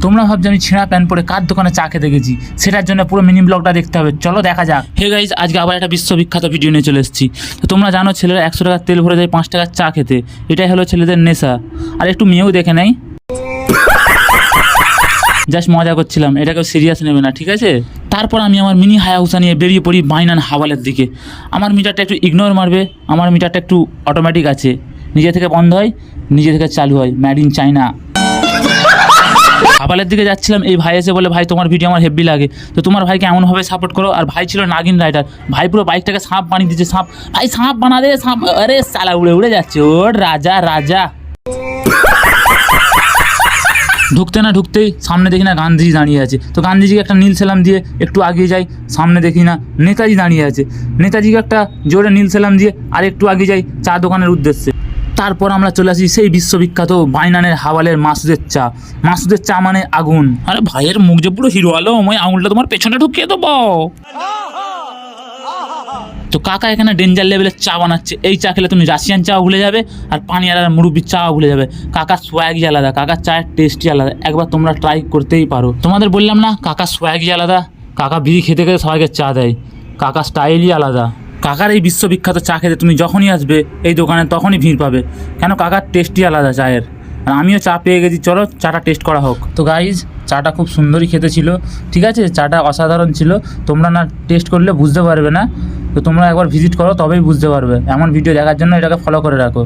তোমরা ভাবছো আমি ছেঁড়া প্যান্ট পরে কার দোকানে চা খেতে গেছি, সেটার জন্য পুরো মিনি ব্লগটা দেখতে হবে। চলো দেখা যাক। হে গাইজ, আজকে আবার একটা বিশ্ববিখ্যাত ভিডিও নিয়ে চলে এসেছি। তো তোমরা জানো ছেলেরা 100 টাকার তেল ভরে যায় 5 টাকার চা খেতে, এটাই হলো ছেলেদের নেশা। আর একটু মেয়েও দেখে নেই, জাস্ট মজা করছিলাম, এটাকেও সিরিয়াস নেবে না, ঠিক আছে? তারপর আমি আমার মিনি হায়াবুসা নিয়ে বেরিয়ে পড়ি বাইনান হাওয়ালের দিকে। আমার মিটারটা একটু ইগনোর মারবে, আমার মিটারটা একটু অটোমেটিক আছে, নিজে থেকে বন্ধ হয় নিজে থেকে চালু হয়, মেড ইন চায়না। হাওয়ালের দিকে যাচ্ছিলাম, এই ভাই এসে বলে, ভাই তোমার ভিডিও আমার হেভি লাগে, তো তোমার ভাইকে এমনভাবে সাপোর্ট করো। আর ভাই ছিল নাগিন রাইডার, ভাই পুরো বাইকটাকে সাপ বানিয়ে দিচ্ছে। সাপ, ভাই সাপ বানা দে সাপ, আরে সালা উড়ে উড়ে যাচ্ছে, ওর রাজা রাজা। ঢুকতে না ঢুকতেই সামনে দেখি না গান্ধীজি দাঁড়িয়ে আছে, তো গান্ধীজিকে একটা নীল সেলাম দিয়ে একটু আগিয়ে যাই, সামনে দেখি না নেতাজি দাঁড়িয়ে আছে, নেতাজিকে একটা জোরে নীল সেলাম দিয়ে আর একটু আগিয়ে যাই চা দোকানের উদ্দেশ্যে। তারপর আমরা চলে আসি সেই বিশ্ববিখ্যাত বাইনানের হাওয়ালের মাসুদের চা। মাসুদের চা মানে আগুন। আরে ভাইয়ের মুখ যে পুরো হিরো আলো, আমি আঙুলটা তোমার পেছনে ঢুকিয়ে দেবো। তো কাকা এখানে ডেঞ্জার লেভেলের চা বানাচ্ছে। এই চা খেলে তুমি রাশিয়ান চাও ভুলে যাবে, আর পানিয়ার আর মুরব্বির চাও ভুলে যাবে। কাকার সোয়াগই আলাদা, কাকার চায়ের টেস্টই আলাদা, একবার তোমরা ট্রাই করতেই পারো। তোমাদের বললাম না কাকার সোয়াগই আলাদা, কাকা বিড়ি খেতে খেতে সবাইকে চা দেয়, কাকার স্টাইলই আলাদা। কাকার এই বিশ্ববিখ্যাত চা খেতে তুমি যখনই আসবে এই দোকানে তখনই ভিড় পাবে, কেন কাকার টেস্টই আলাদা চায়ের। আর আমিও চা পেয়ে গেছি, চলো চাটা টেস্ট করা হোক। তো গাইজ, চাটা খুব সুন্দরই খেতে ছিল, ঠিক আছে, চাটা অসাধারণ ছিল। তোমরা না টেস্ট করলে বুঝতে পারবে না, তো তোমরা একবার ভিজিট করো তবেই বুঝতে পারবে। এমন ভিডিও দেখার জন্য এটাকে ফলো করে রাখো।